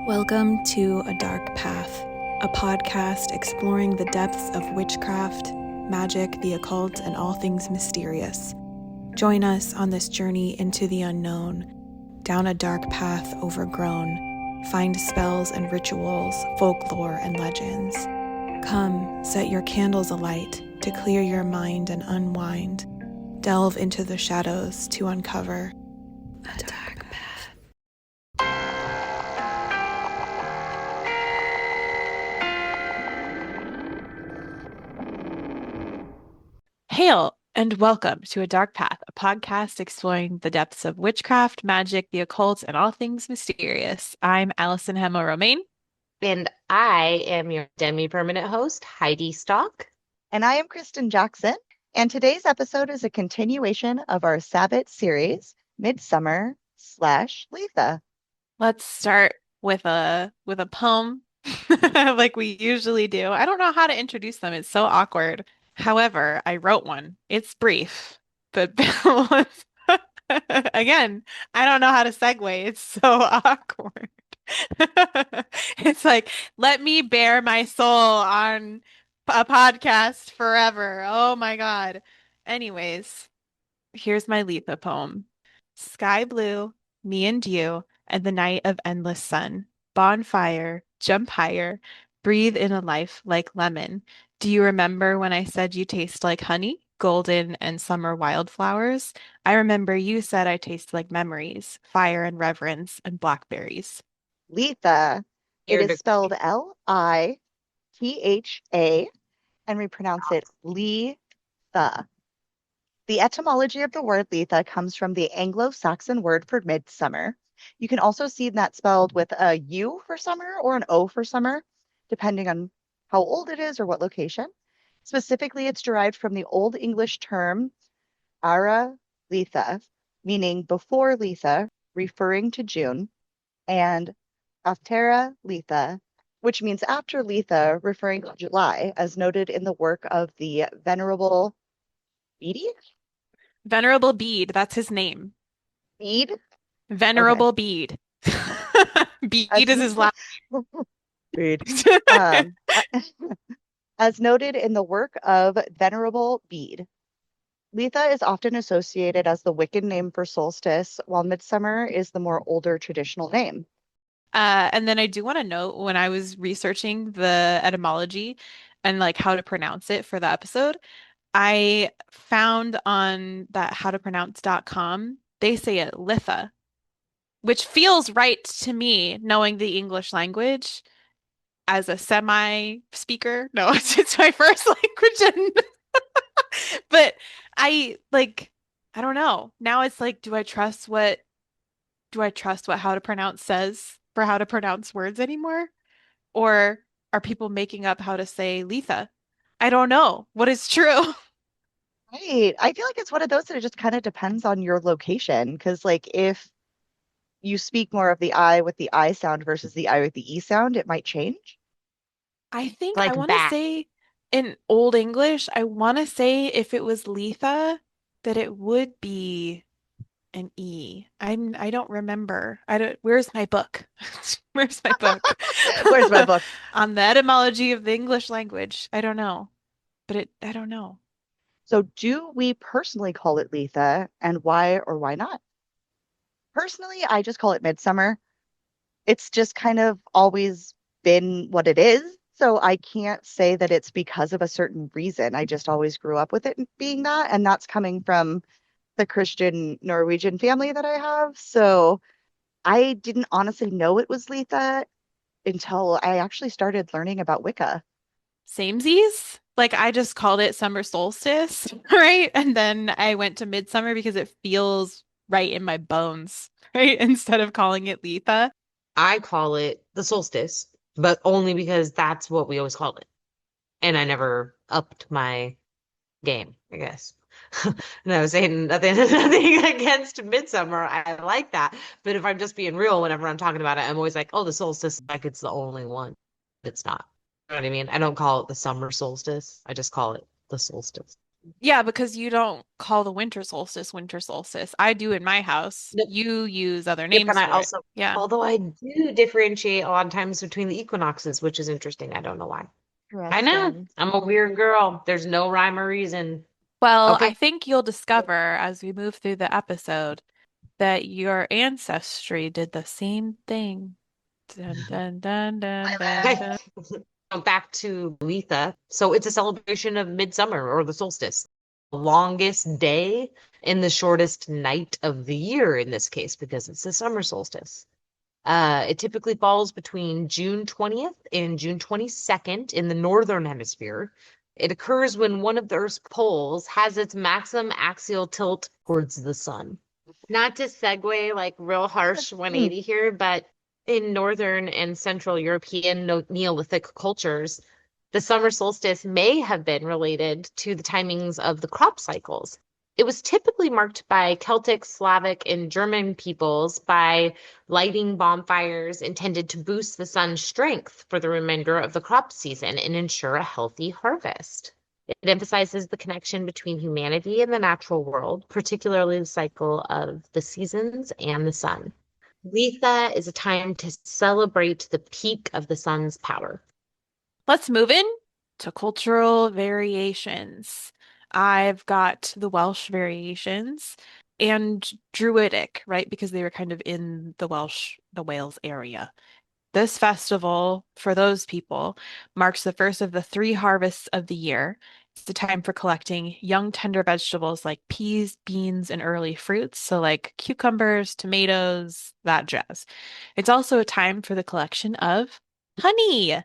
Welcome to A Dark Path, a podcast exploring the depths of witchcraft, magic, the occult, and all things mysterious. Join us on this journey into the unknown, down a dark path overgrown. Find spells and rituals, folklore and legends. Come, set your candles alight to clear your mind and unwind. Delve into the shadows to uncover a dark path. Hail and welcome to A Dark Path, a podcast exploring the depths of witchcraft, magic, the occult, and all things mysterious. I'm Allyson Hemma-Romane. And I am your demi-permanent host, Heidi Stock. And I am Kristen Jackson. And today's episode is a continuation of our Sabbat series, Midsummer / Litha. Let's start with a poem like we usually do. I don't know how to introduce them. It's so awkward. However, I wrote one. It's brief, but again, I don't know how to segue. It's so awkward. It's like, let me bare my soul on a podcast forever. Oh my God. Anyways, here's my Litha poem. Sky blue, me and you, and the night of endless sun. Bonfire, jump higher, breathe in a life like lemon. Do you remember when I said you taste like honey, golden and summer wildflowers? I remember you said I taste like memories, fire and reverence, and blackberries. Litha. It is spelled Litha, and we pronounce it Litha. The etymology of the word Litha comes from the Anglo-Saxon word for midsummer. You can also see that spelled with a U for summer or an O for summer, depending on how old it is or what location. Specifically, it's derived from the Old English term Ara Litha, meaning before Litha, referring to June, and Aftera Litha, which means after Litha, referring to July, as noted in the work of the Venerable Bede? Venerable Bede, that's his name. Bede? Venerable Bede. Bede is his last Bede. As noted in the work of Venerable Bede. Litha is often associated as the Wiccan name for solstice, while midsummer is the more older traditional name. And then I do want to note when I was researching the etymology and like how to pronounce it for the episode, I found on that howtopronounce.com, they say it Litha, which feels right to me knowing the English language as a semi speaker. No, it's my first language. But I don't know. Now it's like, do I trust what how to pronounce says for how to pronounce words anymore? Or are people making up how to say Litha? I don't know. What is true? Right. I feel like it's one of those that it just kind of depends on your location. Because, like, if you speak more of the I with the I sound versus the I with the E sound, it might change. I think I Like want to bat. say in Old English, I want to say if it was Litha, that it would be an E. I don't remember. Where's my book? Where's my book? Where's my book? On the etymology of the English language. I don't know. But I don't know. So, do we personally call it Litha, and why or why not? Personally, I just call it midsummer. It's just kind of always been what it is. So I can't say that it's because of a certain reason. I just always grew up with it being that. And that's coming from the Christian Norwegian family that I have. So I didn't honestly know it was Litha until I actually started learning about Wicca. Samesies. Like I just called it summer solstice, right? And then I went to midsummer because it feels right in my bones, right? Instead of calling it Litha. I call it the solstice, but only because that's what we always called it. And I never upped my game, I guess. And I was saying nothing against midsummer. I like that. But if I'm just being real, whenever I'm talking about it, I'm always like, oh, the solstice, like it's the only one. It's not. You know what I mean? I don't call it the summer solstice. I just call it the solstice. Yeah, because you don't call the winter solstice winter solstice. I do in my house. Nope. You use other Yep, and names I for it. also, Yeah. although I do differentiate a lot of times between the equinoxes, which is interesting. I don't know why. I know. Interesting. I'm a weird girl. There's no rhyme or reason. Well, I Okay. think you'll discover as we move through the episode that your ancestry did the same thing. Dun, dun, dun, dun, dun, Okay. dun. Back to Litha. So it's a celebration of midsummer or the solstice. The longest day and the shortest night of the year in this case, because it's the summer solstice. It typically falls between June 20th and June 22nd in the northern hemisphere. It occurs when one of the Earth's poles has its maximum axial tilt towards the sun. Not to segue like real harsh Hmm. 180 here, but in Northern and Central European Neolithic cultures, the summer solstice may have been related to the timings of the crop cycles. It was typically marked by Celtic, Slavic, and German peoples by lighting bonfires intended to boost the sun's strength for the remainder of the crop season and ensure a healthy harvest. It emphasizes the connection between humanity and the natural world, particularly the cycle of the seasons and the sun. Litha is a time to celebrate the peak of the sun's power. Let's move in to cultural variations. I've got the Welsh variations and Druidic, right? Because they were kind of in the Wales area. This festival, for those people, marks the first of the three harvests of the year. It's the time for collecting young, tender vegetables like peas, beans, and early fruits, so like cucumbers, tomatoes, that jazz. It's also a time for the collection of honey.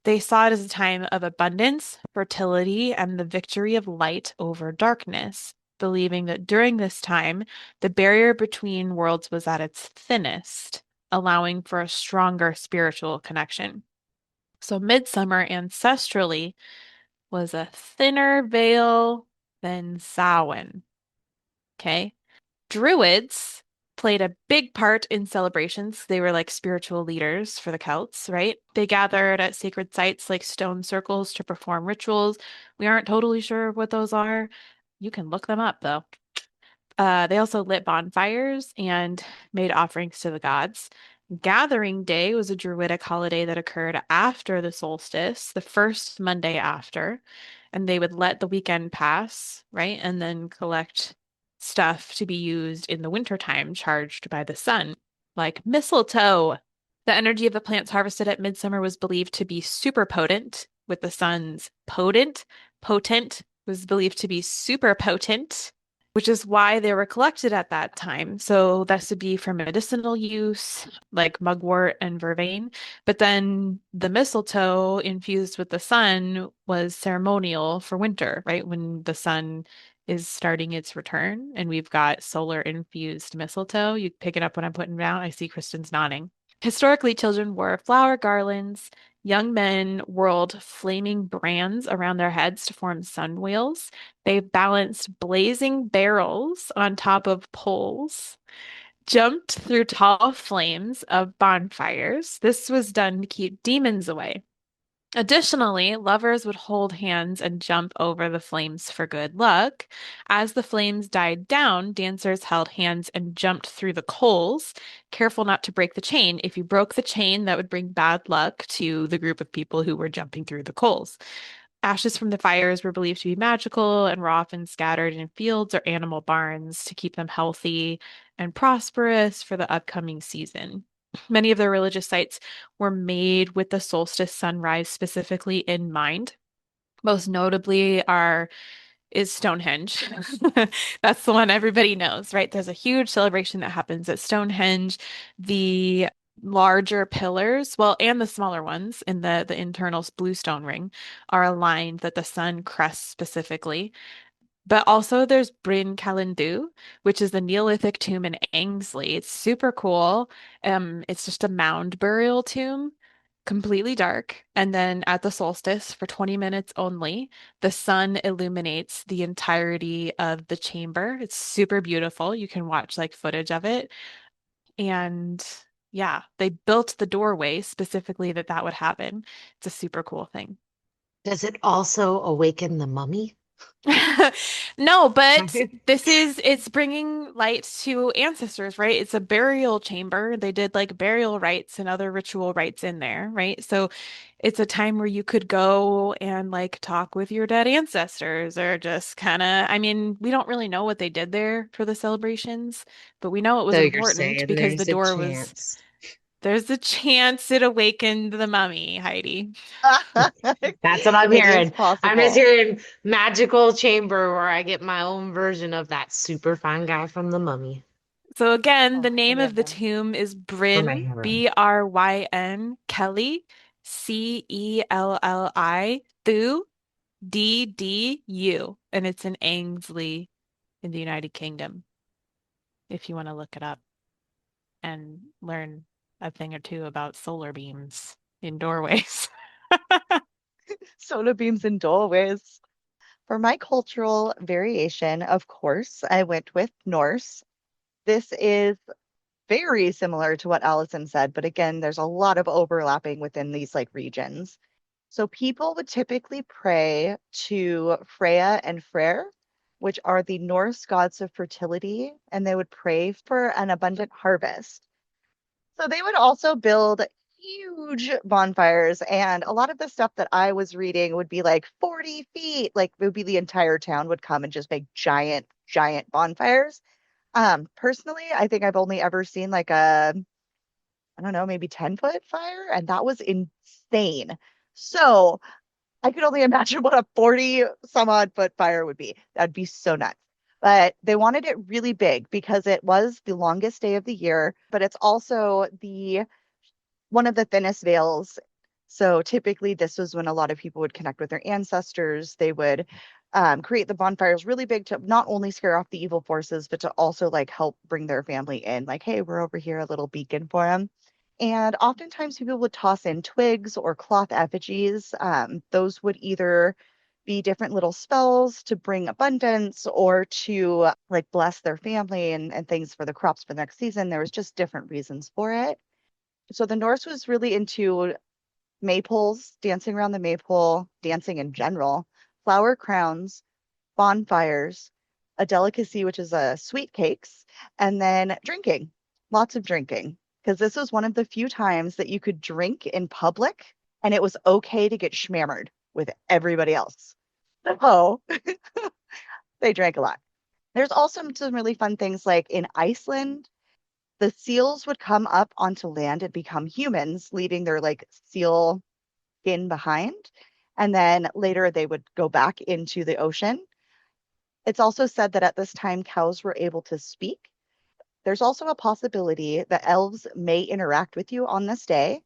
They saw it as a time of abundance, fertility, and the victory of light over darkness, believing that during this time, the barrier between worlds was at its thinnest, allowing for a stronger spiritual connection. So, midsummer ancestrally was a thinner veil than Samhain. Okay. Druids played a big part in celebrations. They were like spiritual leaders for the Celts, right? They gathered at sacred sites like stone circles to perform rituals. We aren't totally sure what those are. You can look them up though. They also lit bonfires and made offerings to the gods. Gathering Day was a Druidic holiday that occurred after the solstice, the first Monday after, and they would let the weekend pass, right? And then collect stuff to be used in the wintertime charged by the sun, like mistletoe. The energy of the plants harvested at midsummer was believed to be super potent, with the sun's potent. Potent was believed to be super potent, which is why they were collected at that time. So that's to be for medicinal use, like mugwort and vervain. But then the mistletoe infused with the sun was ceremonial for winter, right? When the sun is starting its return and we've got solar infused mistletoe. You pick it up when I'm putting it down. I see Kristen's nodding. Historically, children wore flower garlands. Young men whirled flaming brands around their heads to form sun wheels. They balanced blazing barrels on top of poles, jumped through tall flames of bonfires. This was done to keep demons away. Additionally, lovers would hold hands and jump over the flames for good luck. As the flames died down, dancers held hands and jumped through the coals, careful not to break the chain. If you broke the chain, that would bring bad luck to the group of people who were jumping through the coals. Ashes from the fires were believed to be magical and were often scattered in fields or animal barns to keep them healthy and prosperous for the upcoming season. Many of their religious sites were made with the solstice sunrise specifically in mind. Most notably are is Stonehenge. That's the one everybody knows, right? There's a huge celebration that happens at Stonehenge. The larger pillars, well, and the smaller ones in the internal blue stone ring are aligned that the sun crests specifically. But also there's Bryn Calendw, which is the Neolithic tomb in Ainsley. It's super cool. It's just a mound burial tomb, completely dark. And then at the solstice, for 20 minutes only, the sun illuminates the entirety of the chamber. It's super beautiful. You can watch like footage of it. And yeah, they built the doorway specifically that that would happen. It's a super cool thing. Does it also awaken the mummy? No, but it's bringing light to ancestors, right? It's a burial chamber. They did like burial rites and other ritual rites in there, right? So it's a time where you could go and like talk with your dead ancestors or just kind of, I mean, we don't really know what they did there for the celebrations, but we know it was So you're important saying because the there's a door was, chance. there's a chance it awakened the mummy, Heidi. That's what I'm It is hearing. I'm just possible. hearing magical chamber where I get my own version of that super fine guy from the mummy So again, Oh, the I name of love the him. tomb is for my Bryn, hero. Bryn Kelly, Celli, Thu, Ddu, and it's in Ainsley in the United Kingdom, if you want to look it up and learn a thing or two about solar beams in doorways. Soda beams and doorways. For my cultural variation, of course, I went with Norse. This is very similar to what Allison said, but again, there's a lot of overlapping within these like regions. So people would typically pray to Freya and Freyr, which are the Norse gods of fertility, and they would pray for an abundant harvest. So they would also build huge bonfires, and a lot of the stuff that I was reading would be like 40 feet, like it would be the entire town would come and just make giant, giant bonfires. Personally, I think I've only ever seen like a, I don't know, maybe 10-foot fire, and that was insane. So I could only imagine what a 40 some odd foot fire would be. That'd be so nuts. But they wanted it really big because it was the longest day of the year, but it's also the one of the thinnest veils. So typically, this was when a lot of people would connect with their ancestors. They would create the bonfires really big to not only scare off the evil forces, but to also like help bring their family in. Like, hey, we're over here, a little beacon for them. And oftentimes, people would toss in twigs or cloth effigies. Those would either be different little spells to bring abundance or to like bless their family and things for the crops for the next season. There was just different reasons for it. So the Norse was really into maypoles, dancing around the maypole, dancing in general, flower crowns, bonfires, a delicacy, which is sweet cakes, and then drinking, lots of drinking. Because this was one of the few times that you could drink in public and it was okay to get schmammered with everybody else. So they drank a lot. There's also some really fun things like in Iceland, the seals would come up onto land and become humans, leaving their like seal skin behind. And then later they would go back into the ocean. It's also said that at this time cows were able to speak. There's also a possibility that elves may interact with you on this day.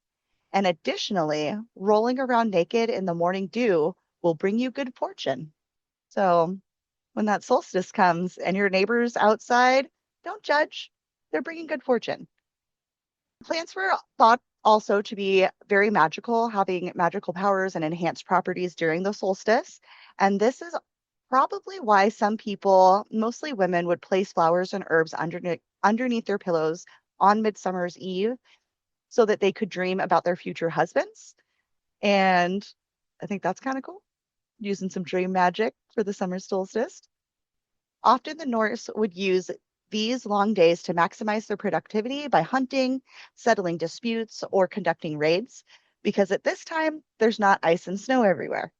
And additionally, rolling around naked in the morning dew will bring you good fortune. So when that solstice comes and your neighbors outside, don't judge. They're bringing good fortune. Plants were thought also to be very magical, having magical powers and enhanced properties during the solstice. And this is probably why some people, mostly women, would place flowers and herbs underneath their pillows on Midsummer's Eve so that they could dream about their future husbands. And I think that's kind of cool, using some dream magic for the summer solstice. Often the Norse would use these long days to maximize their productivity by hunting, settling disputes, or conducting raids, because at this time, there's not ice and snow everywhere.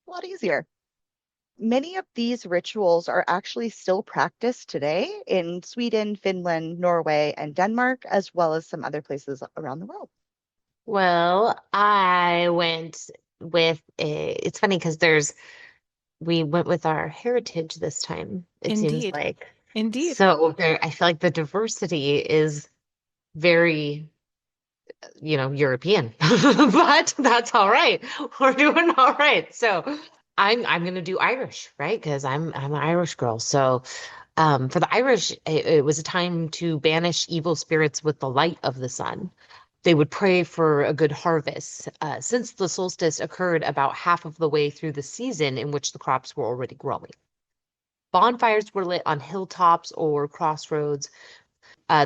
A lot easier. Many of these rituals are actually still practiced today in Sweden, Finland, Norway, and Denmark, as well as some other places around the world. Well, I went with it's funny because we went with our heritage this time, it seems Indeed. like. Indeed. So I feel like the diversity is very, European. But that's all right. We're doing all right. So I'm gonna do Irish, right? Because I'm an Irish girl. So for the Irish, it was a time to banish evil spirits with the light of the sun. They would pray for a good harvest, since the solstice occurred about half of the way through the season in which the crops were already growing. Bonfires were lit on hilltops or crossroads.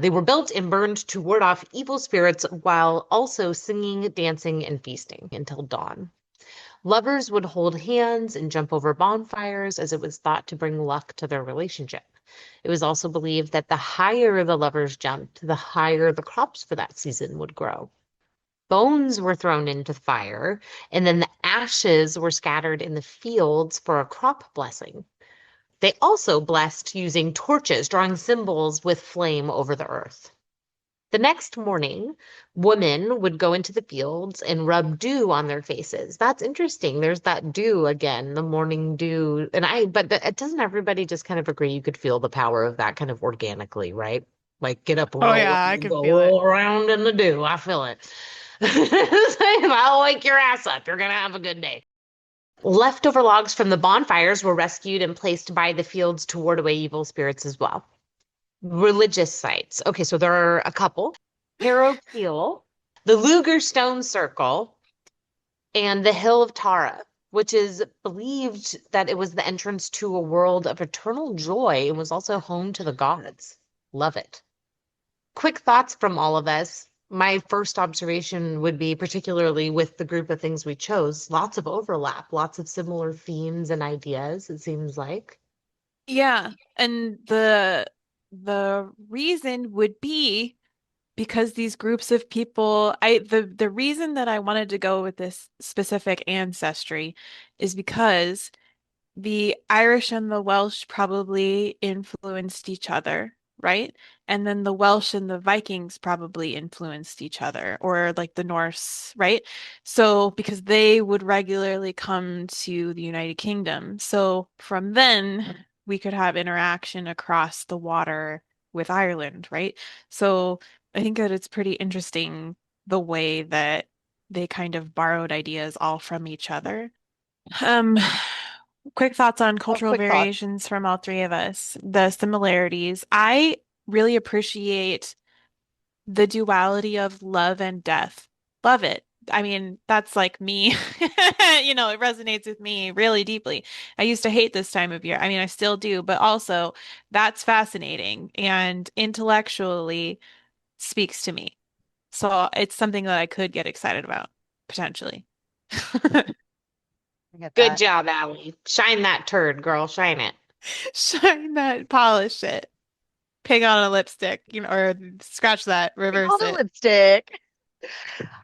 They were built and burned to ward off evil spirits while also singing, dancing, and feasting until dawn. Lovers would hold hands and jump over bonfires as it was thought to bring luck to their relationship. It was also believed that the higher the lovers jumped, the higher the crops for that season would grow. Bones were thrown into the fire, and then the ashes were scattered in the fields for a crop blessing. They also blessed using torches, drawing symbols with flame over the earth. The next morning, women would go into the fields and rub dew on their faces. That's interesting. There's that dew again, the morning dew. But doesn't everybody just kind of agree you could feel the power of that kind of organically, right? Like get up, Oh roll, yeah, I and can go feel it. roll around in the dew. I feel it. If I'll wake your ass up, you're gonna have a good day. Leftover logs from the bonfires were rescued and placed by the fields to ward away evil spirits as well. Religious sites. Okay, so there are a couple. Harrow Kiel, the Luger Stone Circle, and the Hill of Tara, which is believed that it was the entrance to a world of eternal joy and was also home to the gods. Love it. Quick thoughts from all of us. My first observation would be, particularly with the group of things we chose, lots of overlap, lots of similar themes and ideas, it seems like. Yeah, and the reason would be because these groups of people, the reason that I wanted to go with this specific ancestry is because the Irish and the Welsh probably influenced each other, right? And then the Welsh and the Vikings probably influenced each other, or like the Norse, right? So, because they would regularly come to the United Kingdom. So, from then, we could have interaction across the water with Ireland, right? So, I think that it's pretty interesting the way that they kind of borrowed ideas all from each other. Um, quick thoughts on Oh, cultural quick thought. variations from all three of us. The similarities. I really appreciate the duality of love and death. Love it. I mean, that's like me. It resonates with me really deeply. I used to hate this time of year. I mean, I still do, but also that's fascinating and intellectually speaks to me. So it's something that I could get excited about, potentially. I get Good that. job, Allie. Shine that turd, girl. Shine it. Shine that, polish it, pig on a lipstick, or scratch that, We call reverse the it. lipstick.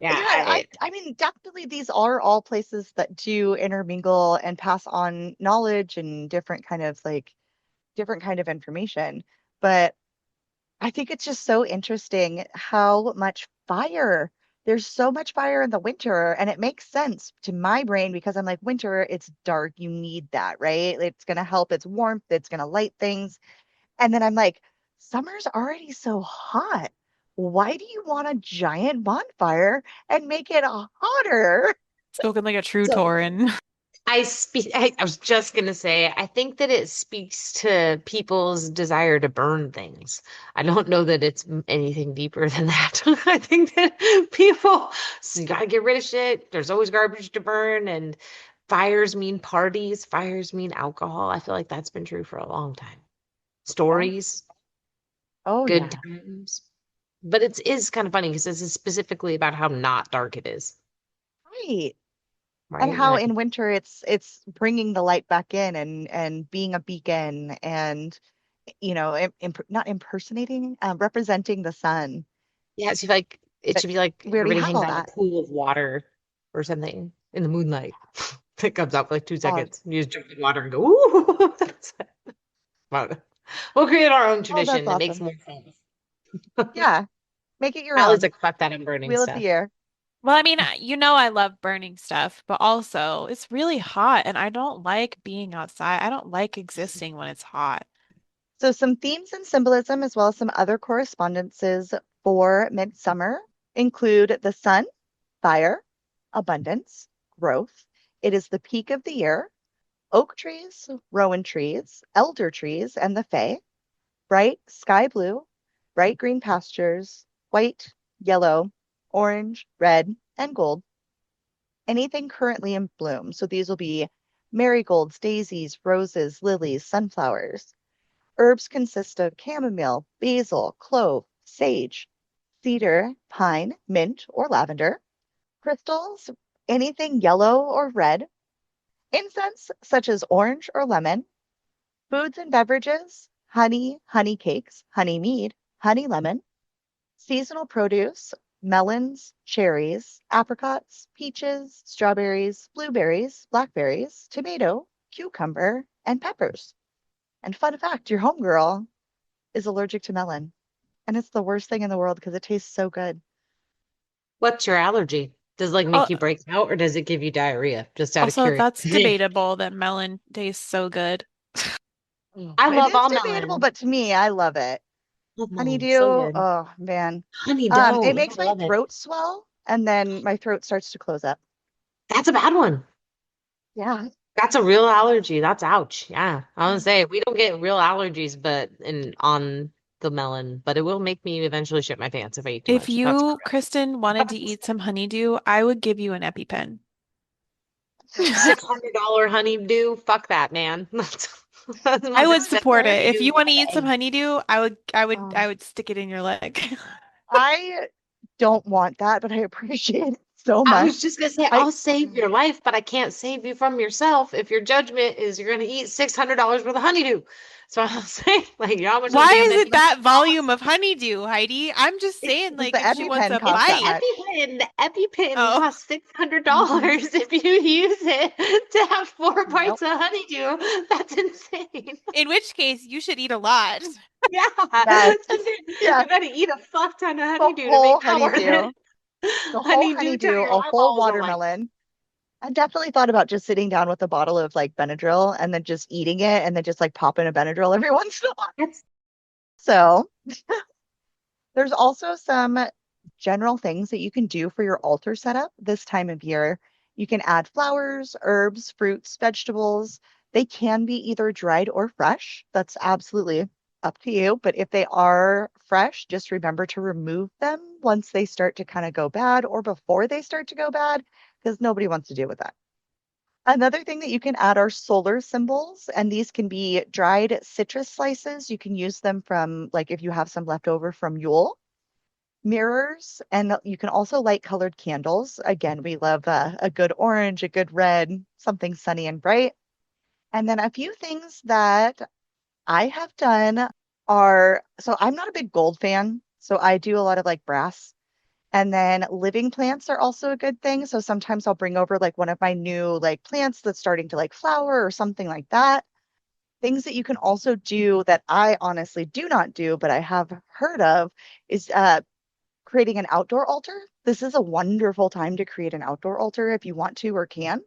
Yeah, Yeah, I mean, definitely these are all places that do intermingle and pass on knowledge and different kind of information. But I think it's just so interesting how much fire. There's so much fire in the winter, and it makes sense to my brain because I'm like, winter, it's dark, you need that, right? It's gonna help, it's warmth, it's gonna light things. And then I'm like, summer's already so hot. Why do you want a giant bonfire and make it hotter? Spoken like a true so Tauran. I was just gonna say, I think that it speaks to people's desire to burn things. I don't know that it's anything deeper than that. I think that people, so you gotta get rid of shit. There's always garbage to burn, and fires mean parties, fires mean alcohol. I feel like that's been true for a long time. Oh, Stories, oh good yeah. times. But it is kind of funny because this is specifically about how not dark it is, Right. And right? And how I in winter it's bringing the light back in and being a beacon and not impersonating, representing the sun. Yeah, so like it But should be like we already everybody have hangs all out in a that. pool of water or something in the moonlight. It comes out for like two Oh, seconds. You just jump in water and go, ooh. Fun. We'll create our own oh, that's tradition that makes awesome. more sense. Yeah, make it your Allie's own. like, fuck that, I'm burning Wheel of the stuff. year. Well, I mean, I love burning stuff, but also it's really hot and I don't like being outside. I don't like existing when it's hot. So some themes and symbolism, as well as some other correspondences for midsummer, include the sun, fire, abundance, growth. It is the peak of the year. Oak trees, rowan trees, elder trees, and the fae. Bright sky blue, bright green pastures, white, yellow, orange, red, and gold. Anything currently in bloom. So these will be marigolds, daisies, roses, lilies, sunflowers. Herbs consist of chamomile, basil, clove, sage, cedar, pine, mint, or lavender. Crystals anything yellow or red, incense such as orange or lemon, foods and beverages, honey, honey cakes, honey mead, honey lemon, seasonal produce, melons, cherries, apricots, peaches, strawberries, blueberries, blackberries, tomato, cucumber, and peppers. And fun fact, your homegirl is allergic to melon. And it's the worst thing in the world because it tastes so good. What's your allergy? Does it like Al- make you break out or does it give you diarrhea? Just out of Also, that's curiosity. debatable that melon tastes so good. I It love is all debatable, melon. but to me, I love it. Love melon. Honeydew, So good. oh man. Honey dough. It Yeah, makes I my love it. throat swell and then my throat starts to close up. That's a bad one. Yeah. That's a real allergy. That's ouch. Yeah. I was gonna say we don't get real allergies but in on the melon, but it will make me eventually shit my pants if I eat too If much. That's for you, Kristen, wanted to real. eat some honeydew, I would give you an EpiPen. $600 honeydew. Fuck that, man. That's the I most would expensive support it. If honeydew you you want to can eat some pay. honeydew, Um, I would stick it in your leg. I don't want that, but I appreciate it so I was much. just gonna say, I I'll save your life, but I can't save you from yourself if your judgment is you're gonna eat $600 worth of honeydew. So I'll say, like, you know how much those Why damn is it EpiPens that volume cost? of honeydew, Heidi? I'm just It's saying, because like, the if she wants EpiPen a it's costs the that bite. much. EpiPen. The EpiPen Oh, costs six hundred Hmm. dollars if you use it to have four Nope. bites of honeydew. That's insane. in which case, you should eat a lot. Yeah, Yes. you Yeah. gotta eat a fuck ton of The honeydew to whole make that worth honeydew. it. The whole Honeydew till honeydew, your a whole eyeballs are white. watermelon. I definitely thought about just sitting down with a bottle of like Benadryl and then just eating it and then just like popping a Benadryl every once in a while. That's So there's also some general things that you can do for your altar setup this time of year. You can add flowers, herbs, fruits, vegetables. They can be either dried or fresh. That's absolutely up to you. But if they are fresh, just remember to remove them once they start to kind of go bad or before they start to go bad, because nobody wants to deal with that. Another thing that you can add are solar symbols, and these can be dried citrus slices. You can use them from, like, if you have some left over from Yule mirrors, and you can also light colored candles. Again, we love a good orange, a good red, something sunny and bright. And then a few things that I have done are so I'm not a big gold fan, so I do a lot of like brass. And then living plants are also a good thing. So sometimes I'll bring over like one of my new like plants that's starting to like flower or something like that. Things that you can also do that I honestly do not do, but I have heard of is creating an outdoor altar. This is a wonderful time to create an outdoor altar if you want to or can.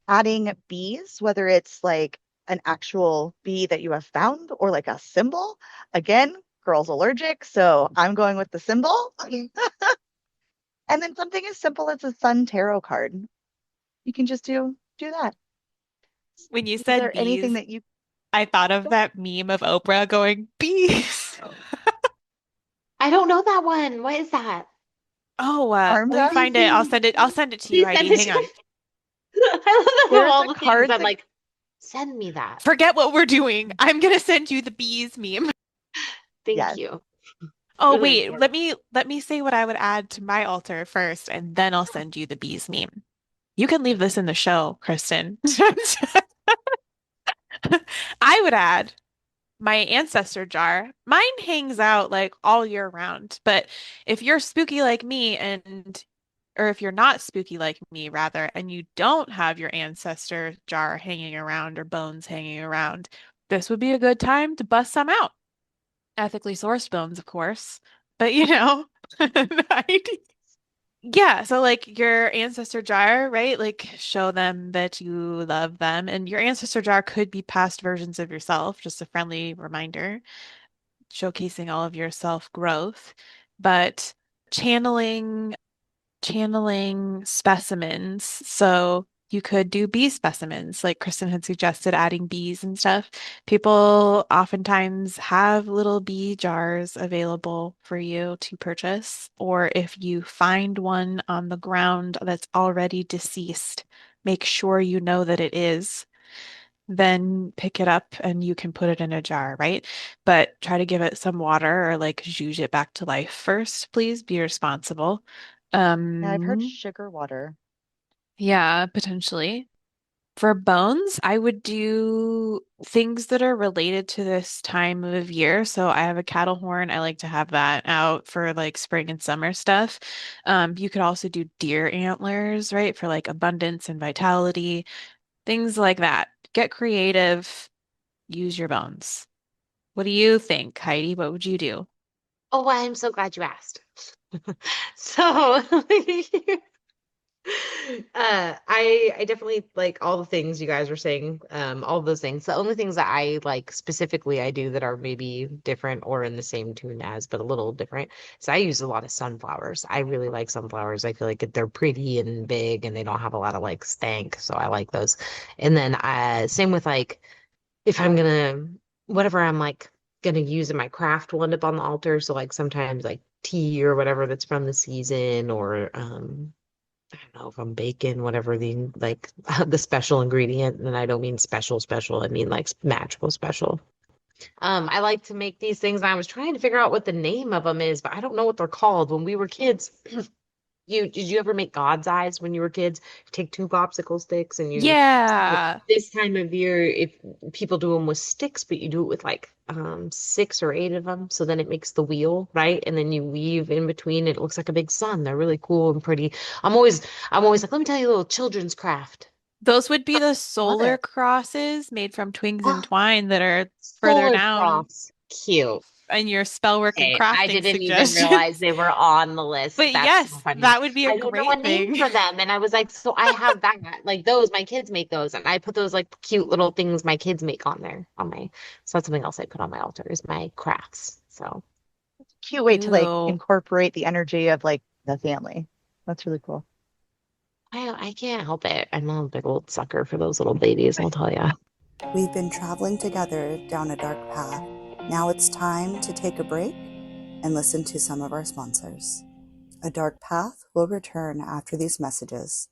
Adding bees, whether it's like an actual bee that you have found or like a symbol. Again, girl's allergic, so I'm going with the symbol. And then something as simple as a sun tarot card. You can just do that. When you Is said there anything bees, that you I thought of that meme of Oprah going, bees. I don't know that one. What is that? Oh, arm let me them? find it. I'll send it to you, Please send Heidi. it Hang to on. me. I love There's all a the things. card I'm that like, send me that. Forget what we're doing. I'm gonna send you the bees meme. Thank yes. you. Oh, Really wait, important. let me say what I would add to my altar first, and then I'll send you the bees meme. You can leave this in the show, Kristen. I would add my ancestor jar. Mine hangs out like all year round, but if you're spooky like me and or if you're not spooky like me rather, and you don't have your ancestor jar hanging around or bones hanging around, this would be a good time to bust some out. Ethically sourced bones, of course, but you know, yeah, so like your ancestor jar, right? Like show them that you love them. And your ancestor jar could be past versions of yourself, just a friendly reminder, showcasing all of your self-growth. But channeling channeling specimens. So you could do bee specimens, like Kristen had suggested, adding bees and stuff. People oftentimes have little bee jars available for you to purchase, or if you find one on the ground that's already deceased, make sure you know that it is. Then pick it up and you can put it in a jar, right? But try to give it some water or like zhuzh it back to life first, please. Be responsible. Yeah, I've heard Um, sugar water. Yeah, potentially. For bones, I would do things that are related to this time of year. So I have a cattle horn. I like to have that out for like spring and summer stuff. You could also do deer antlers, right? For like abundance and vitality, things like that. Get creative, use your bones. What do you think, Heidi? What would you do? Oh, I'm so glad you asked. So, I definitely like all the things you guys were saying, all of those things. The only things that I like specifically I do that are maybe different or in the same tune as, but a little different. So I use a lot of sunflowers. I really like sunflowers. I feel like they're pretty and big and they don't have a lot of like stank, so I like those. And then same with like if I'm gonna whatever I'm like gonna use in my craft will end up on the altar. So like sometimes like tea or whatever that's from the season or I don't know if I'm baking whatever the like the special ingredient, and I don't mean special special, I mean like magical special. I like to make these things, and I was trying to figure out what the name of them is, but I don't know what they're called. When we were kids, did you ever make God's eyes when you were kids? Take two popsicle sticks and you Yeah. this time of year, if people do them with sticks, but you do it with like 6 or 8 of them, so then it makes the wheel, right? And then you weave in between. It looks like a big sun. They're really cool and pretty. I'm always I'm always like, let me tell you a little children's craft. Those would be the Love solar it. crosses made from twigs and Oh, twine that are further solar down crafts. Cute. in your spell work and Okay, I crafting didn't even realize suggestions. they were on the list. But That's so yes, funny. that would be a I don't know a great name thing. for them. And I was like, so I have that. Like those, my kids make those. And I put those like cute little things my kids make on there on my, so that's something else I put on my altar is my crafts. So Cute way to like Ooh. incorporate the energy of like the family. That's really cool. I can't help it. I'm a big old sucker for those little babies, I'll tell you. We've been traveling together down a dark path. Now it's time to take a break and listen to some of our sponsors. A Dark Path will return after these messages.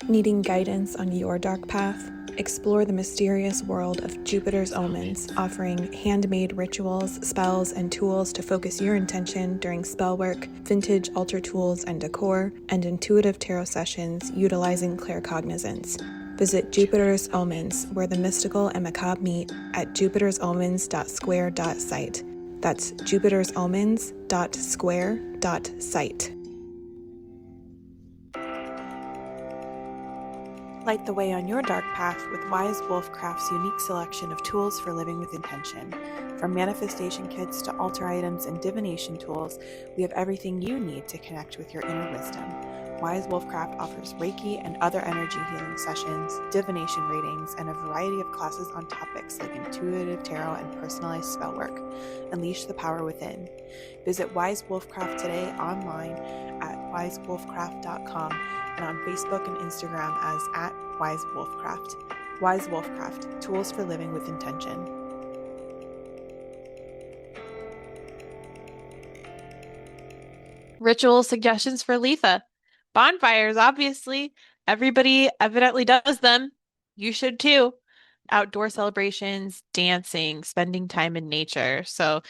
Needing guidance on your dark path? Explore the mysterious world of Jupiter's Omens, offering handmade rituals, spells, and tools to focus your intention during spell work, vintage altar tools and decor, and intuitive tarot sessions utilizing claircognizance. Visit Jupiter's Omens, where the mystical and macabre meet, at jupitersomens.square.site. That's jupitersomens.square.site. Light the way on your dark path with Wise Wolf Craft's unique selection of tools for living with intention. From manifestation kits to altar items and divination tools, we have everything you need to connect with your inner wisdom. Wise Wolf Craft offers Reiki and other energy healing sessions, divination readings, and a variety of classes on topics like intuitive tarot and personalized spell work. Unleash the power within. Visit Wise Wolf Craft today online at wisewolfcraft.com and on Facebook and Instagram as @WiseWolfCraft. Wise Wolfcraft, tools for living with intention. Ritual suggestions for Litha. Bonfires, obviously. Everybody evidently does them. You should too. Outdoor celebrations, dancing, spending time in nature. So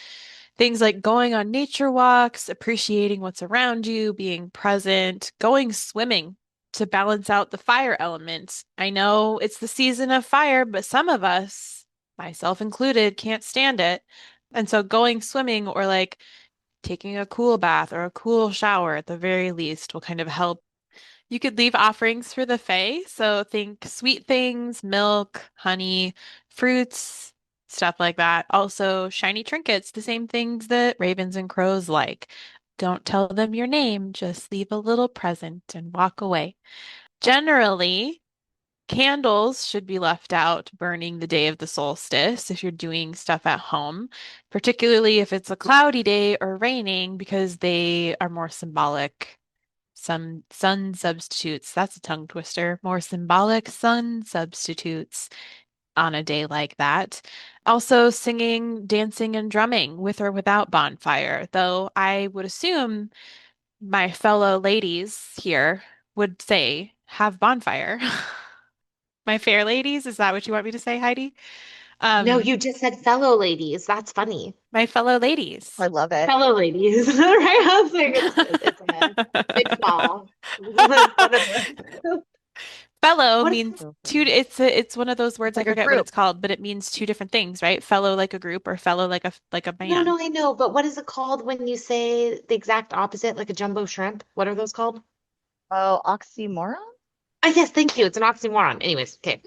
things like going on nature walks, appreciating what's around you, being present, going swimming to balance out the fire element. I know it's the season of fire, but some of us, myself included, can't stand it. And so going swimming or like taking a cool bath or a cool shower at the very least will kind of help. You could leave offerings for the fae. So think sweet things, milk, honey, fruits, stuff like that. Also, shiny trinkets, the same things that ravens and crows like. Don't tell them your name, just leave a little present and walk away. Generally, candles should be left out burning the day of the solstice if you're doing stuff at home, particularly if it's a cloudy day or raining, because they are more symbolic. Some sun substitutes, that's a tongue twister, more symbolic sun substitutes on a day like that. Also, singing, dancing, and drumming with or without bonfire, though I would assume my fellow ladies here would say have bonfire. My fair ladies, is that what you want me to say, Heidi? No, Um, you just said fellow ladies. That's funny. my fellow I ladies. love it. Fellow ladies, right? I was like, it's a big small. One of us. fellow What is means So two. It's one of those it's words, I like a forget what group. it's called, but it means two different things, right? Fellow like a group or fellow like a No, man. no, I know, but what is it called when you say the exact opposite, like a jumbo shrimp? What are those called? Oh, oxymoron? Oh, yes, thank you. It's an oxymoron. Anyways, okay.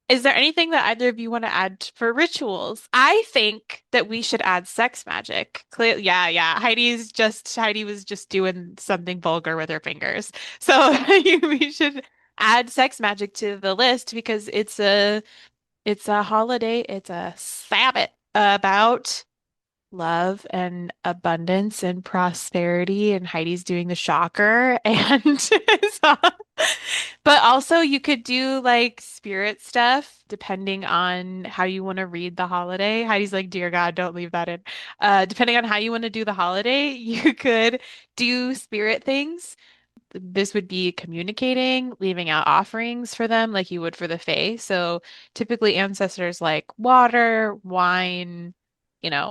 Is there anything that either of you want to add for rituals? I think that we should add sex magic. Clear, yeah, yeah. Heidi was just doing something vulgar with her fingers. So we should add sex magic to the list because it's a holiday, it's a Sabbat about love and abundance and prosperity, and Heidi's doing the shocker and so- but also you could do like spirit stuff depending on how you want to read the holiday. Heidi's like, dear God, don't leave that in. Depending on how you want to do the holiday, you could do spirit things. This would be communicating, leaving out offerings for them like you would for the Fae. So typically ancestors like water, wine,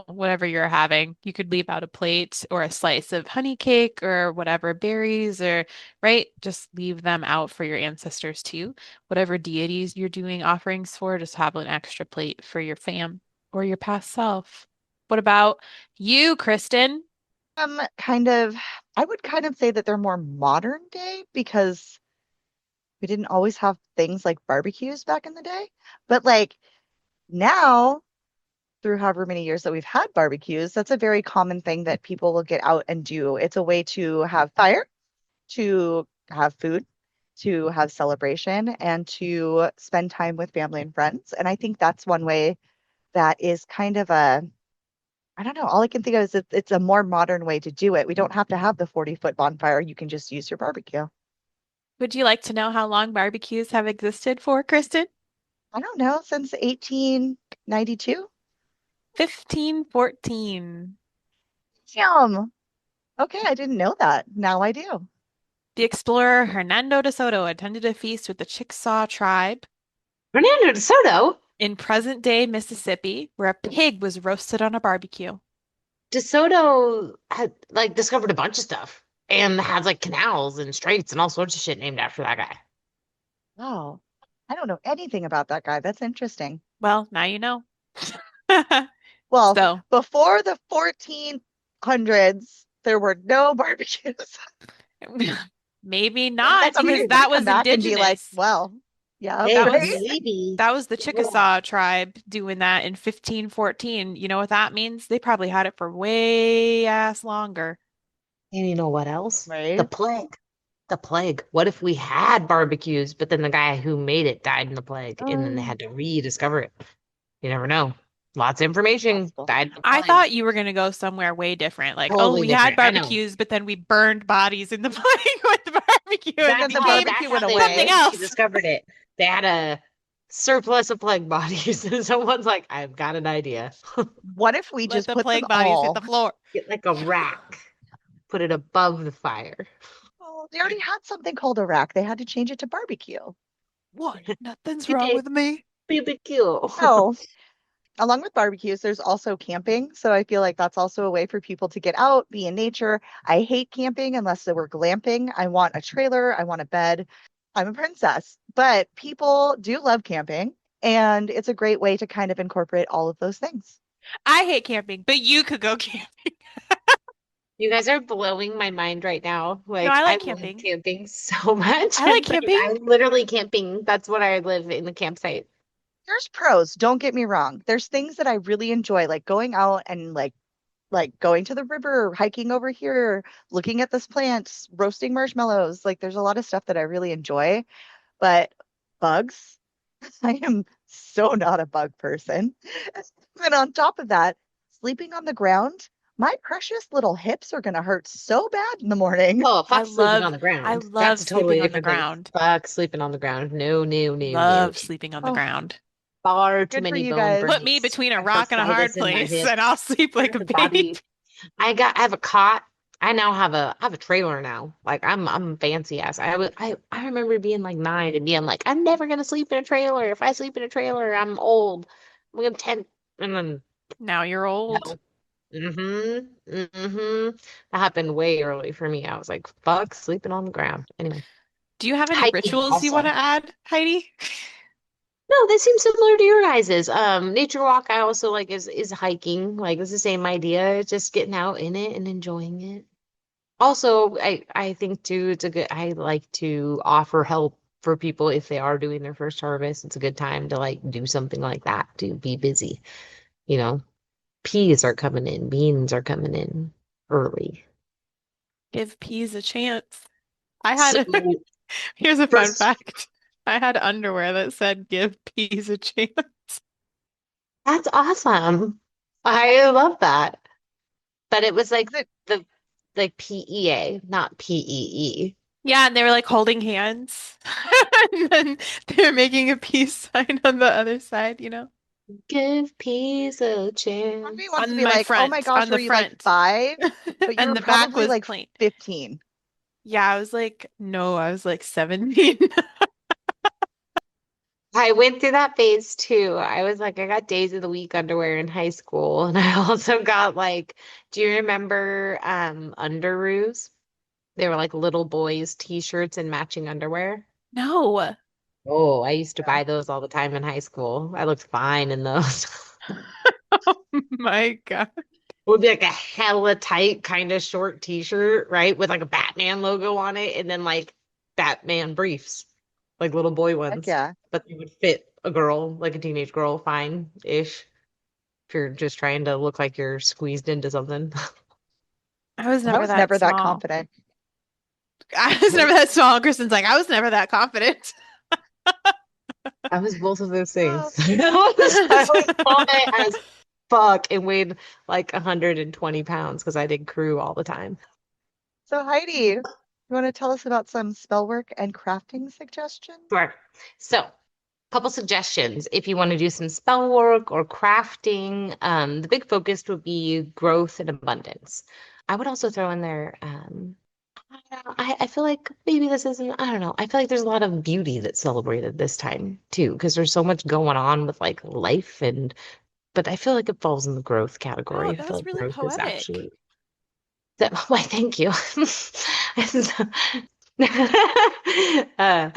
whatever you're having. You could leave out a plate or a slice of honey cake or whatever, berries or, right? Just leave them out for your ancestors too. Whatever deities you're doing offerings for, just have an extra plate for your fam or your past self. What about you, Kristen? Kind of, I would kind of say that they're more modern day because we didn't always have things like barbecues back in the day. But like now, through however many years that we've had barbecues, that's a very common thing that people will get out and do. It's a way to have fire, to have food, to have celebration, and to spend time with family and friends. And I think that's one way that is kind of a, I don't know, all I can think of is it's a more modern way to do it. We don't have to have the 40-foot bonfire. You can just use your barbecue. Would you like to know how long barbecues have existed for, Kristen? I don't know, since 1892? 1514. Yum. Okay, I didn't know that. Now I do. The explorer Hernando de Soto attended a feast with the Chickasaw tribe Fernando de Soto. in present-day Mississippi, where a pig was roasted on a barbecue. De Soto had like discovered a bunch of stuff and has like canals and straits and all sorts of shit named after that guy. Wow. I don't know anything about that guy. That's interesting. Well, now you know. Well, So, before the 1400s, there were no barbecues. maybe not because Somebody's gonna that come was back and be like, indigenous. well, yeah, Hey, That right? was maybe. that was the Yeah. Chickasaw tribe doing that in 1514. You know what that means? They probably had it for way ass longer. And you know what else? The Right? plague. The plague. What if we had barbecues, but then the guy who made it died in the plague, and then they Um, had to rediscover it? You never know. Lots of information Possible. died in the I plague. thought you were going to go somewhere way different. Like, oh, Totally we had different. I know. barbecues, but then we burned bodies in the plague with the barbecue and it And then the became barbecue That's how went they something away. else. rediscovered it. They had a surplus of plague bodies, and someone's like, "I've got an idea. What if we Let just the put them plague bodies hit the all? floor. Get like a rack, put it above the fire." Oh, they already had something called a rack. They had to change it to barbecue. What? Nothing's wrong Today, with me. BBQ. Oh, along with barbecues, there's also camping. So I feel like that's also a way for people to get out, be in nature. I hate camping unless we're glamping. I want a trailer, I want a bed. I'm a princess, but people do love camping, and it's a great way to kind of incorporate all of those things. I hate camping, but you could go camping. You guys are blowing my mind right now. No, Like, I I like love camping. camping so much. I like And like, camping. I'm literally camping. That's what I live in the campsite. There's pros, don't get me wrong. There's things that I really enjoy, like going out and like going to the river, hiking over here, looking at this plant, roasting marshmallows. Like there's a lot of stuff that I really enjoy, but bugs, I am so not a bug person. And on top of that, sleeping on the ground, my precious little hips are gonna hurt so bad in the morning. Oh, I fuck sleeping on love the I ground. love That's a totally sleeping on the different thing. ground. Fuck sleeping on the ground. No, no, no, no. Love sleeping on the Oh, ground. Far too good for many you bone guys. Put me breaks, between a rock and a hard fasciitis in my place hip. and I'll sleep like a The baby. body. I have a cot. I now have a trailer now. Like I'm fancy ass. I remember being like 9 and being like, I'm never gonna sleep in a trailer. If I sleep in a trailer, I'm old. I'm gonna 10 and then Now you're old. no. Mm-hmm. Mm-hmm. That happened way early for me. I was like, fuck sleeping on the ground. Anyway. Do you have any Hiking rituals you want to also. add, Heidi? No, they seem similar to your guys's. Nature walk I also like is hiking. Like it's the same idea, just getting out in it and enjoying it. Also, I think too, it's a good, I like to offer help for people if they are doing their first harvest. It's a good time to like do something like that, to be busy. You know, peas are coming in, beans are coming in early. Give peas a chance. I had So a here's a fun first, fact. I had underwear that said give peas a chance. that's awesome. I love that. But it was like Is it the like PEA, not PEE. Yeah, and they were like holding hands. And then they were making a peace sign on the other side, you know? Give peace a part of me wants chance. to On be my like, oh my front, gosh, on were the you like front. 5? But you And were the back probably was like plain. 15. Yeah, I was like, no, I was like 17. I went through that phase too. I was like, I got days of the week underwear in high school, and I also got like, do you remember Underoos? They were like little boys' t-shirts and matching underwear. No. Oh, I used to Yeah. buy those all the time in high school. I looked fine in those. Oh my God. Would be like a hella tight kind of short t-shirt, right? With like a Batman logo on it, and then like Batman briefs, like little boy Heck ones. yeah. But they would fit a girl, like a teenage girl, fine-ish. If you're just trying to look like you're squeezed into something. I was I never was that never that small. confident. I was never that small. Kristen's like, I was never that confident. I was both of those Oh. things. I was plummet as fuck and weighed like 120 pounds because I did crew all the time. So Heidi, you want to tell us about some spell work and crafting suggestions? Sure. So, couple suggestions if you want to do some spell work or crafting. The big focus would be growth and abundance. I would also throw in there, I feel like maybe this isn't, I don't know. I feel like there's a lot of beauty that's celebrated this time too, because there's so much going on with like life but I feel like it falls in the growth Wow, category. I that feel was like really growth is poetic. actually that, why, thank you. Uh,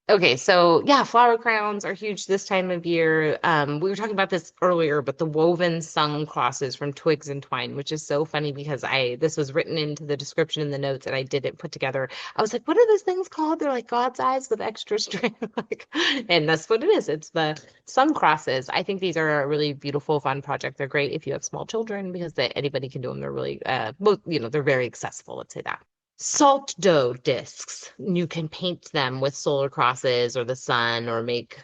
okay, so yeah, flower crowns are huge this time of year. We were talking about this earlier, but the woven sung crosses from twigs and twine, which is so funny because this was written into the description in the notes and I didn't put together. I was like, what are those things called? They're like God's eyes with extra string. Like, and that's what it is. It's the sun crosses. I think these are a really beautiful, fun project. They're great if you have small children because anybody can do them. They're really, both, they're very accessible. Let's say that. Salt dough discs. You can paint them with solar crosses or the sun or make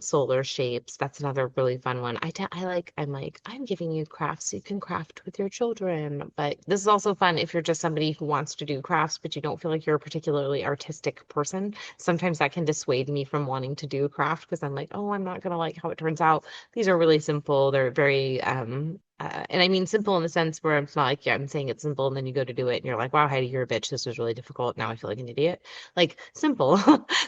solar shapes. That's another really fun one. I'm giving you crafts you can craft with your children. But this is also fun if you're just somebody who wants to do crafts, but you don't feel like you're a particularly artistic person. Sometimes that can dissuade me from wanting to do a craft because I'm like, oh, I'm not gonna like how it turns out. These are really simple. They're very and I mean simple in the sense where it's not like, yeah, I'm saying it's simple and then you go to do it and you're like, wow, Heidi, you're a bitch. This was really difficult. Now I feel like an idiot. Like simple.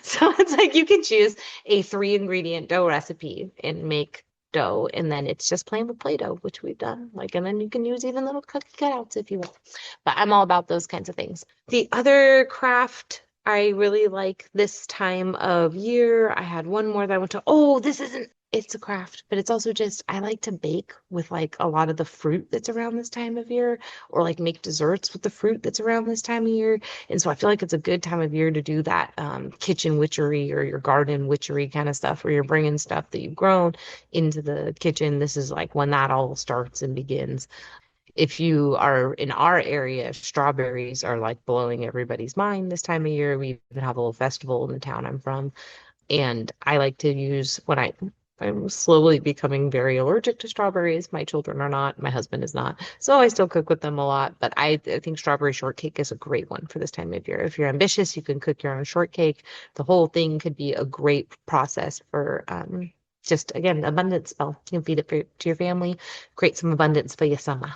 So it's like you can choose a 3-ingredient dough recipe and make dough, and then it's just plain with Play-Doh, which we've done. Like, and then you can use even little cookie cutouts if you want. But I'm all about those kinds of things. The other craft I really like this time of year. I had one more that I went to. Oh, this isn't it's a craft, but it's also just I like to bake with like a lot of the fruit that's around this time of year, or like make desserts with the fruit that's around this time of year. And so I feel like it's a good time of year to do that kitchen witchery or your garden witchery kind of stuff, where you're bringing stuff that you've grown into the kitchen. This is like when that all starts and begins. If you are in our area, strawberries are like blowing everybody's mind this time of year. We even have a little festival in the town I'm from. And I like to use I'm slowly becoming very allergic to strawberries. My children are not, my husband is not. So I still cook with them a lot. But I think strawberry shortcake is a great one for this time of year. If you're ambitious, you can cook your own shortcake. The whole thing could be a great process for just again, abundance spell. You can feed it to your family, create some abundance for your summer.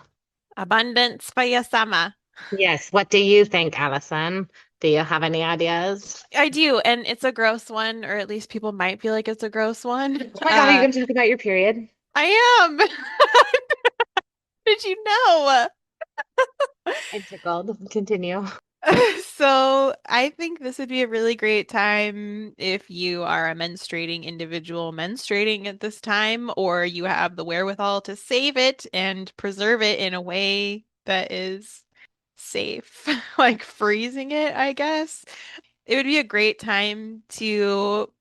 Abundance for your summer. Yes. What do you think, Allison? Do you have any ideas? I do, and it's a gross one, or at least people might feel like it's a gross one. Oh my God, are you going to talk about your period? I am. Did you know? I'm tickled. Continue. So I think this would be a really great time if you are a menstruating individual menstruating at this time, or you have the wherewithal to save it and preserve it in a way that is safe, like freezing it, I guess. It would be a great time to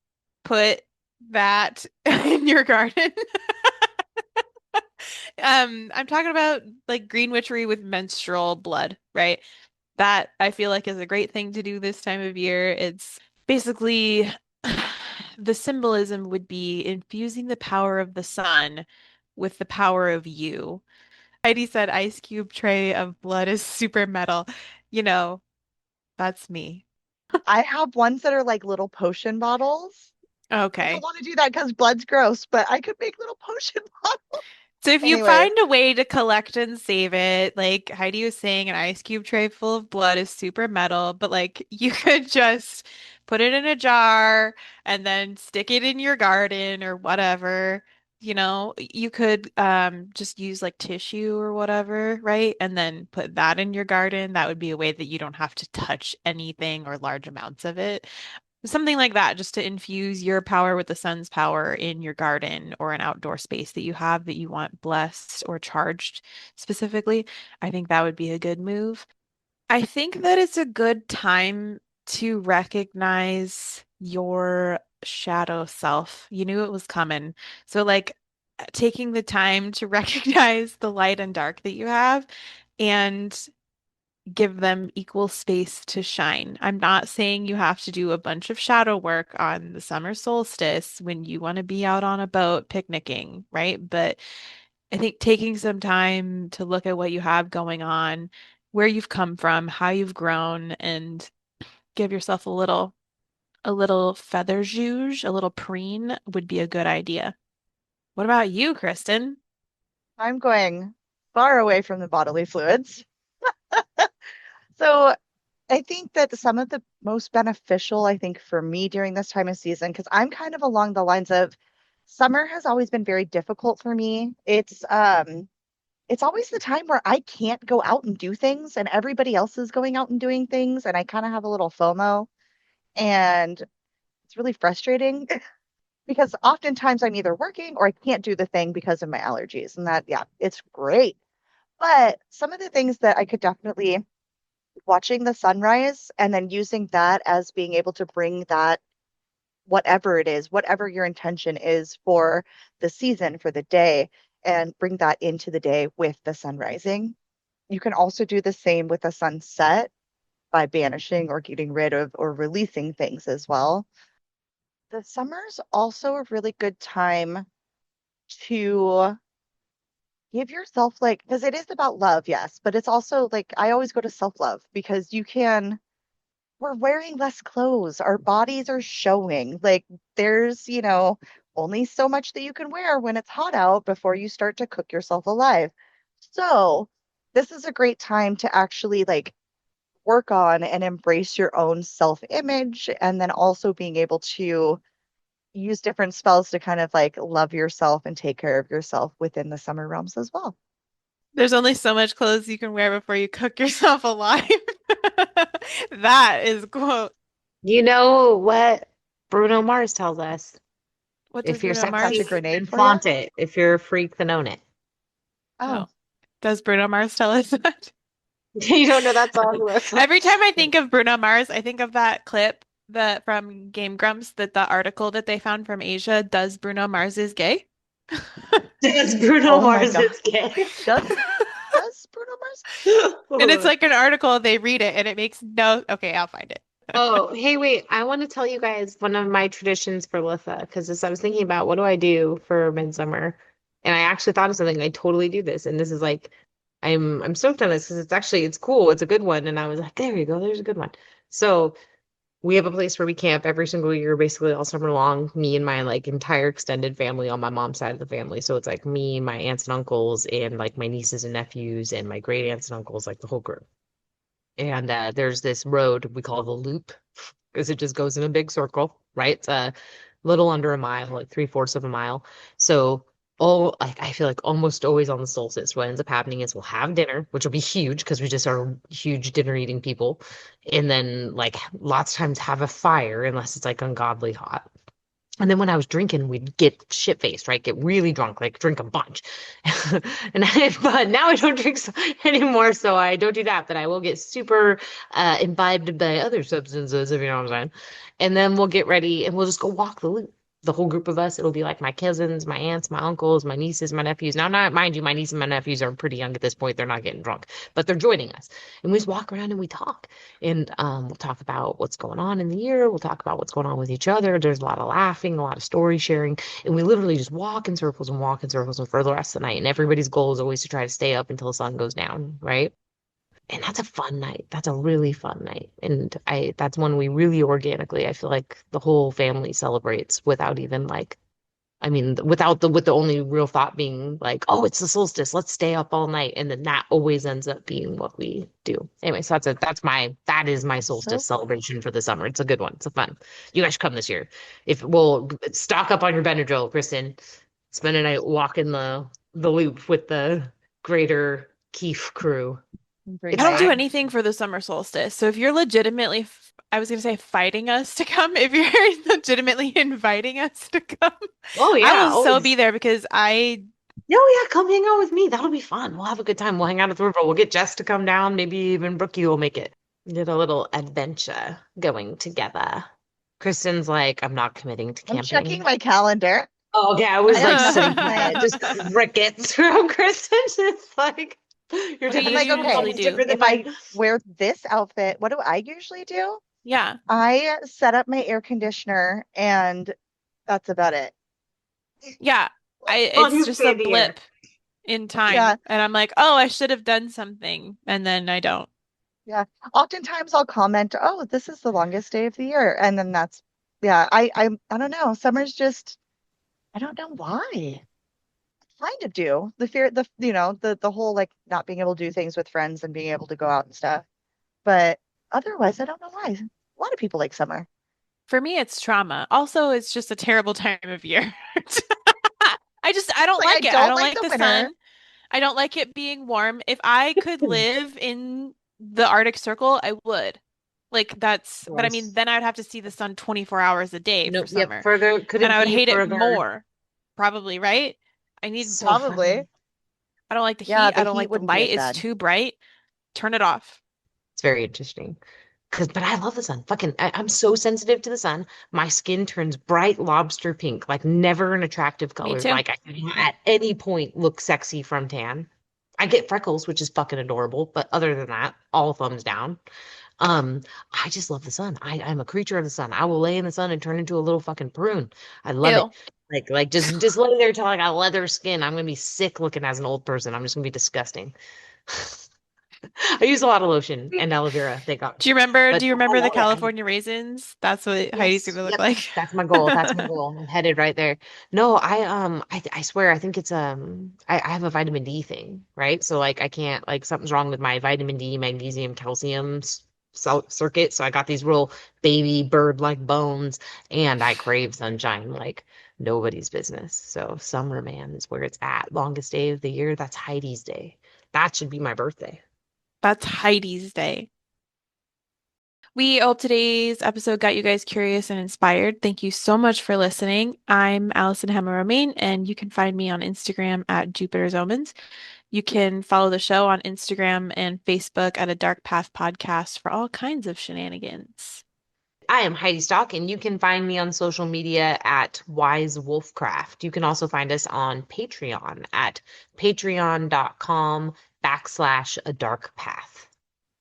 put that in your garden. I'm talking about like green witchery with menstrual blood, right? That I feel like is a great thing to do this time of year. It's basically the symbolism would be infusing the power of the sun with the power of you. Heidi said ice cube tray of blood is super metal. You know, that's me. I have ones that are like little potion bottles. I don't Okay. want to do that because blood's gross, but I could make little potion bottles. So if you Anyway, find a way to collect and save it, like Heidi was saying, an ice cube tray full of blood is super metal, but like you could just put it in a jar and then stick it in your garden or whatever. You know, you could just use like tissue or whatever, right? And then put that in your garden. That would be a way that you don't have to touch anything or large amounts of it. Something like that, just to infuse your power with the sun's power in your garden or an outdoor space that you have that you want blessed or charged specifically. I think that would be a good move. I think that it's a good time to recognize your shadow self. You knew it was coming. So, like, taking the time to recognize the light and dark that you have and give them equal space to shine. I'm not saying you have to do a bunch of shadow work on the summer solstice when you want to be out on a boat picnicking, right? But I think taking some time to look at what you have going on, where you've come from, how you've grown, and give yourself a little feather zhuzh, a little preen would be a good idea. What about you, Kristen? I'm going far away from the bodily fluids. So I think that some of the most beneficial, I think, for me during this time of season, because I'm kind of along the lines of summer has always been very difficult for me. It's always the time where I can't go out and do things and everybody else is going out and doing things, and I kind of have a little FOMO, and it's really frustrating because oftentimes I'm either working or I can't do the thing because of my allergies. And that, yeah, it's great. But some of the things that I could definitely watching the sunrise and then using that as being able to bring that, whatever it is, whatever your intention is for the season, for the day, and bring that into the day with the sun rising. You can also do the same with the sunset by banishing or getting rid of or releasing things as well. The summer's also a really good time to give yourself, like, because it is about love, yes, but it's also like I always go to self-love because we're wearing less clothes. Our bodies are showing. Like there's, only so much that you can wear when it's hot out before you start to cook yourself alive. So, this is a great time to actually like work on and embrace your own self-image and then also being able to use different spells to kind of like love yourself and take care of yourself within the summer realms as well. There's only so much clothes you can wear before you cook yourself alive. That is quote. You know what Bruno Mars tells us? What does If you're Bruno That's a sexy, Mars? grenade then for you. flaunt it. If you're a freak, then own it. Oh, Oh, does Bruno Mars tell us that? You don't know that song, Melissa? Every time I think of Bruno Mars, I think of that clip that from Game Grumps, that the article that they found from Asia, does Bruno Mars is gay? Does Bruno oh my Mars God. is gay? Does Bruno Mars? And Hold it's on. like an article, they read it and it makes no, okay, I'll find it. Oh, hey, wait. I want to tell you guys one of my traditions for Litha, because as I was thinking about what do I do for Midsummer, and I actually thought of something. I totally do this, and this is like, I'm stoked on this because it's cool. It's a good one, and I was like, there you go. There's a good one. So we have a place where we camp every single year, basically all summer long. Me and my like entire extended family on my mom's side of the family. So it's like me, my aunts and uncles, and like my nieces and nephews, and my great aunts and uncles, like the whole group. And there's this road we call the Loop because it just goes in a big circle, right? It's a little under a mile, like three-fourths of a mile. So Oh, like I feel like almost always on the solstice, what ends up happening is we'll have dinner, which will be huge because we just are huge dinner eating people. And then like lots of times have a fire unless it's like ungodly hot. And then when I was drinking, we'd get shit faced, right? Get really drunk, like drink a bunch. But now I don't drink anymore, so I don't do that. But I will get super imbibed by other substances, if you know what I'm saying. And then we'll get ready and we'll just go walk the loop. The whole group of us, it'll be like my cousins, my aunts, my uncles, my nieces, my nephews. Now, not mind you, my niece and my nephews are pretty young at this point. They're not getting drunk, but they're joining us. And we just walk around and we talk. And we'll talk about what's going on in the year. We'll talk about what's going on with each other. There's a lot of laughing, a lot of story sharing. And we literally just walk in circles and walk in circles and for the rest of the night. And everybody's goal is always to try to stay up until the sun goes down, right? And that's a fun night. That's a really fun night. And that's one we really organically, I feel like the whole family celebrates without even like, I mean, with the only real thought being like, oh, it's the solstice, let's stay up all night. And then that always ends up being what we do. Anyway, so that is my solstice So celebration for the summer. It's a good one. It's a fun. You guys should come this year. If we'll stock up on your Benadryl, Kristen, spend a night walking the loop with the greater Keefe crew. bring I don't do my anything for the summer solstice. So if you're legitimately, I was going to say fighting us to come, if you're legitimately inviting us to come, Oh I yeah, will so always. be there because Oh yeah, come hang out with me. That'll be fun. We'll have a good time. We'll hang out at the river. We'll get Jess to come down. Maybe even Brookie will make it. Get a little adventure going together. Kristen's like, I'm not committing to I'm checking camping. my calendar. Oh, okay, I I was have like nothing so planned. just crickets from Kristen. It's like you're what do I'm taking you like, two okay, usually homes do? different than if I mine. wear this outfit, what do I usually do? Yeah. I set up my air conditioner and that's about it. Yeah. It's Longest just day a of the year. blip in Yeah, time. And I'm like, oh, I should have done something. And then I don't. yeah. Oftentimes I'll comment, "Oh, this is the longest day of the year," and then that's, yeah. I don't know. Summer's just, I don't know why. Kind of do the fear, the whole like not being able to do things with friends and being able to go out and stuff. But otherwise, I don't know why. A lot of people like summer. For me, it's trauma. Also, it's just a terrible time of year. I don't Like I like it. I don't don't like like the the winter. sun. I don't like it being warm. If I could live in the Arctic Circle, I would. Like but I mean, Yes. then I'd have to see the sun 24 hours a day for Nope. Yep. summer. Further And couldn't I would be hate it further. more, probably, right? I need, So Probably. fun. I don't like the Yeah, heat. the I don't heat like the wouldn't be light. as It's bad. too bright. Turn it off. It's very interesting. But I love the sun. I'm so sensitive to the sun. My skin turns bright lobster pink, like never an attractive Me color. too. Like I can at any point look sexy from tan. I get freckles, which is fucking adorable. But other than that, all thumbs down. Um, I just love the sun. I'm a creature of the sun. I will lay in the sun and turn into a little fucking prune. I love it. Ew. Like just lay there till I got leather skin. I'm gonna be sick looking as an old person. I'm just gonna be disgusting. I use a lot of lotion and aloe vera, thank God. Do But you I remember the love it. California raisins? That's what Heidi's Yes, gonna look yep. like. That's my goal. That's my goal. I'm headed right there. No, I swear I think it's I have a vitamin D thing, right? So like I can't like something's wrong with my vitamin D, magnesium, calcium circuit. So I got these real baby bird-like bones and I crave sunshine like nobody's business. So summer, man, is where it's at. Longest day of the year, that's Heidi's day. That should be my birthday. That's Heidi's day. We hope today's episode got you guys curious and inspired. Thank you so much for listening. I'm Allyson Hemma-Romane, and you can find me on Instagram at Jupiter's Omens. You can follow the show on Instagram and Facebook at A Dark Path Podcast for all kinds of shenanigans. I am Heidi Stock, and you can find me on social media at Wise Wolfcraft. You can also find us on Patreon at patreon.com/a dark path.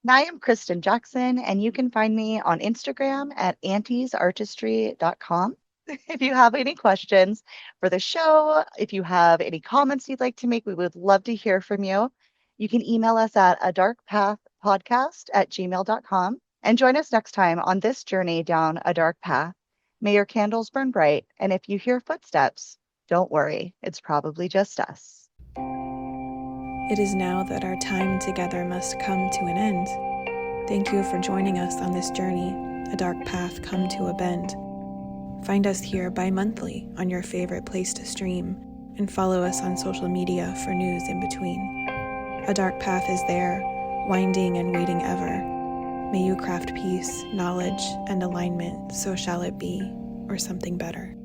And I am Kristen Jackson, and you can find me on Instagram at antiesartistry.com. If you have any questions for the show, if you have any comments you'd like to make, we would love to hear from you. You can email us at adarkpathpodcast@gmail.com and join us next time on this journey down a dark path. May your candles burn bright, and if you hear footsteps, don't worry, it's probably just us. It is now that our time together must come to an end. Thank you for joining us on this journey, a dark path come to a bend. Find us here bi-monthly on your favorite place to stream, and follow us on social media for news in between. A dark path is there, winding and waiting ever. May you craft peace, knowledge, and alignment, so shall it be, or something better.